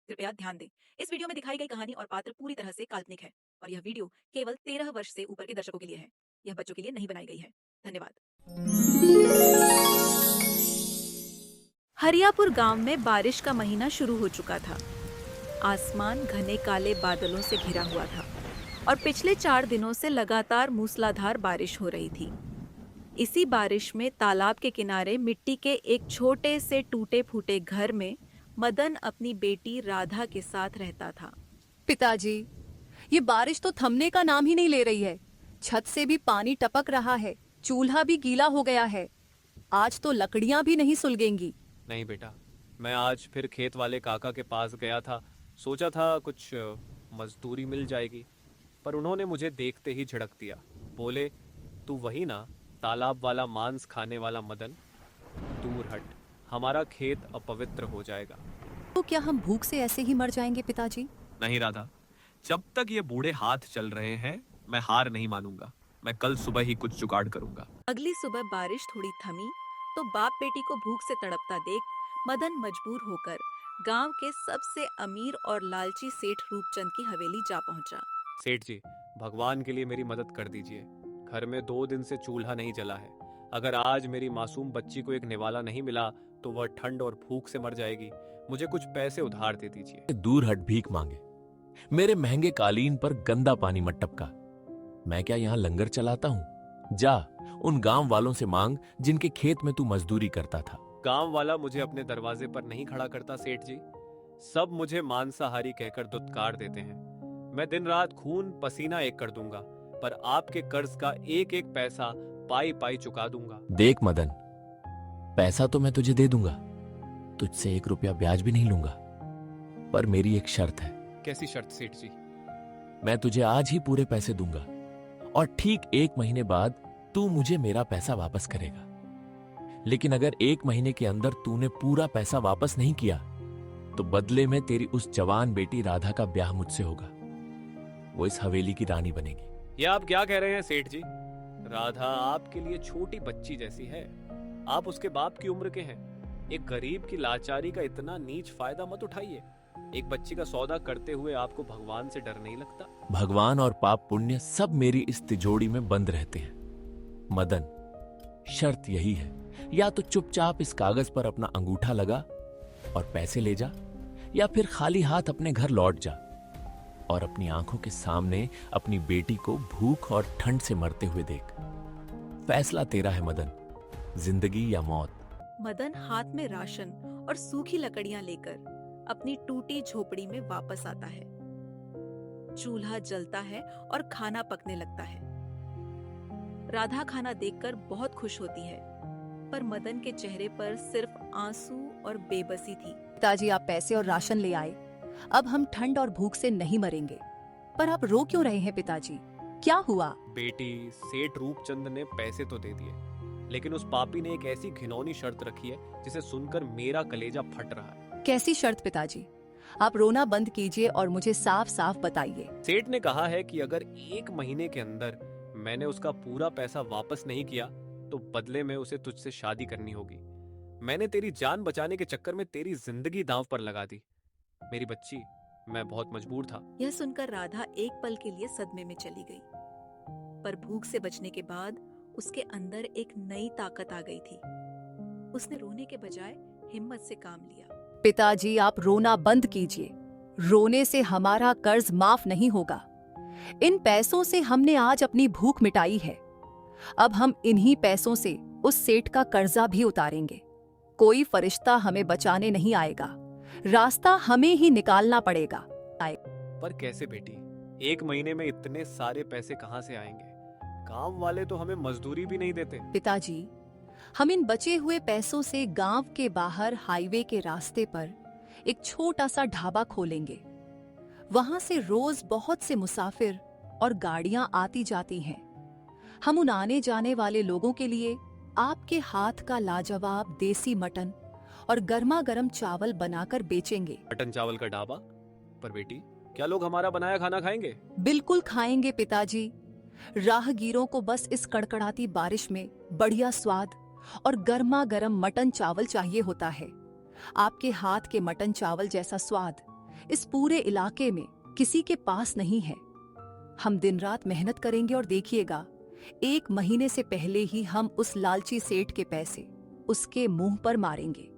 कृपया ध्यान दें। इस वीडियो में दिखाई गई कहानी और पात्र पूरी तरह से काल्पनिक है और यह वीडियो केवल 13 वर्ष से ऊपर के दर्शकों के लिए है। यह बच्चों के लिए नहीं बनाई गई है। धन्यवाद। हरियापुर गांव में बारिश का महीना शुरू हो चुका था। आसमान घने काले बादलों से घिरा हुआ था और पिछले 4 दिनों से लगातार मूसलाधार बारिश हो रही थी। इसी बारिश में तालाब के किनारे मिट्टी के एक छोटे से टूटे फूटे घर में मदन अपनी बेटी राधा के साथ रहता था। पिताजी, ये बारिश तो थमने का नाम ही नहीं ले रही है। छत से भी पानी टपक रहा है, चूल्हा भी गीला हो गया है। आज तो लकड़ियां भी नहीं सुलगेंगी। नहीं बेटा, मैं आज फिर खेत वाले काका के पास गया था। सोचा था कुछ मजदूरी मिल जाएगी, पर उन्होंने मुझे देखते ही झिड़क दिया। बोले, तू वही ना, तालाब वाला मांस खाने वाला मदन? दूर हट, हमारा खेत अपवित्र हो जाएगा। तो क्या हम भूख से ऐसे ही मर जाएंगे पिताजी? नहीं राधा, जब तक ये बूढ़े हाथ चल रहे हैं मैं हार नहीं मानूंगा। मैं कल सुबह ही कुछ जुगाड़ करूंगा। अगली सुबह बारिश थोड़ी थमी तो बाप बेटी को भूख से तड़पता देख मदन मजबूर होकर गांव के सबसे अमीर और लालची सेठ रूपचंद की हवेली जा पहुंचा। सेठ जी, भगवान के लिए मेरी मदद कर दीजिए। घर में 2 दिन से चूल्हा नहीं जला है। अगर आज मेरी मासूम बच्ची को एक निवाला नहीं मिला तो वह ठंड और भूख से मर जाएगी। मुझे कुछ पैसे उधार दे दीजिए। दूर हट, भीख मांगे। मेरे महंगे कालीन पर गंदा पानी मत टपका। मैं क्या यहाँ लंगर चलाता हूँ? जा उन गांव वालों से मांग जिनके खेत में तू मजदूरी करता था। गांव वाला मुझे अपने दरवाजे पर नहीं खड़ा करता सेठ जी। सब मुझे मांसाहारी कहकर दुत्कार देते हैं। मैं दिन रात खून पसीना एक कर दूंगा, पर आपके कर्ज का एक एक पैसा पाई पाई चुका दूंगा। देख मदन, पैसा तो मैं तुझे दे दूंगा, तुझसे 1 रुपया ब्याज भी नहीं लूंगा, पर मेरी एक शर्त है। कैसी शर्त सेठ जी? मैं तुझे आज ही पूरे पैसे दूंगा और ठीक 1 महीने बाद तू मुझे मेरा पैसा वापस करेगा। लेकिन अगर 1 महीने के अंदर तूने पूरा पैसा वापस नहीं किया तो बदले में तेरी उस जवान बेटी राधा का ब्याह मुझसे होगा। वो इस हवेली की रानी बनेगी। ये आप क्या कह रहे हैं सेठ जी? राधा आपके लिए छोटी बच्ची जैसी है। आप उसके बाप की उम्र के हैं। एक गरीब की लाचारी का इतना नीच फायदा मत उठाइए। एक बच्ची का सौदा करते हुए आपको भगवान से डर नहीं लगता? भगवान और पाप पुण्य सब मेरी इस तिजोड़ी में बंद रहते हैं मदन। शर्त यही है, या तो चुपचाप इस कागज पर अपना अंगूठा लगा और पैसे ले जा, या फिर खाली हाथ अपने घर लौट जा और अपनी आंखों के सामने अपनी बेटी को भूख और ठंड से मरते हुए देख। फैसला तेरा है मदन, जिंदगी या मौत। मदन हाथ में राशन और सूखी लकड़ियां लेकर अपनी टूटी झोपड़ी में वापस आता है। चूल्हा जलता है और खाना पकने लगता है। राधा खाना देखकर बहुत खुश होती है, पर मदन के चेहरे पर सिर्फ आंसू और बेबसी थी। पिताजी, आप पैसे और राशन ले आए। अब हम ठंड और भूख से नहीं मरेंगे। पर आप रो क्यों रहे हैं पिताजी? क्या हुआ? बेटी, सेठ रूपचंद ने पैसे तो दे दिए, लेकिन उस पापी ने एक ऐसी घिनौनी शर्त रखी है जिसे सुनकर मेरा कलेजा फट रहा है। कैसी शर्त पिताजी? आप रोना बंद कीजिए और मुझे साफ साफ बताइए। सेठ ने कहा है कि अगर 1 महीने के अंदर मैंने उसका पूरा पैसा वापस नहीं किया तो बदले में उसे तुझसे शादी करनी होगी। मैंने तेरी जान बचाने के चक्कर में तेरी जिंदगी दांव पर लगा दी। मेरी बच्ची, मैं बहुत मजबूर था। यह सुनकर राधा एक पल के लिए सदमे में चली गई, पर भूख से बचने के बाद उसके अंदर एक नई ताकत आ गई थी। उसने रोने के बजाय हिम्मत से काम लिया। पिताजी, आप रोना बंद कीजिए। रोने से हमारा कर्ज माफ नहीं होगा। इन पैसों से हमने आज अपनी भूख मिटाई है। अब हम इन्हीं पैसों से उस सेठ का कर्जा भी उतारेंगे। कोई फरिश्ता हमें बचाने नहीं आएगा। रास्ता हमें ही निकालना पड़ेगा। पर कैसे बेटी? 1 महीने में इतने सारे पैसे कहाँ से आएंगे? गांव वाले तो हमें मजदूरी भी नहीं देते। पिताजी, हम इन बचे हुए पैसों से गांव के बाहर हाईवे के रास्ते पर एक छोटा सा ढाबा खोलेंगे। वहां से रोज बहुत से मुसाफिर और गाड़ियां आती जाती हैं। हम उन आने जाने वाले लोगों के लिए आपके हाथ का लाजवाब देसी मटन और गर्मा गर्म चावल बनाकर बेचेंगे। मटन चावल का ढाबा? पर बेटी, क्या लोग हमारा बनाया खाना खाएंगे? बिल्कुल खाएंगे पिताजी। राहगीरों को बस इस कड़कड़ाती बारिश में बढ़िया स्वाद और गर्मा गर्म मटन चावल चाहिए होता है। आपके हाथ के मटन चावल जैसा स्वाद इस पूरे इलाके में किसी के पास नहीं है। हम दिन रात मेहनत करेंगे और देखिएगा, 1 महीने से पहले ही हम उस लालची सेठ के पैसे उसके मुंह पर मारेंगे।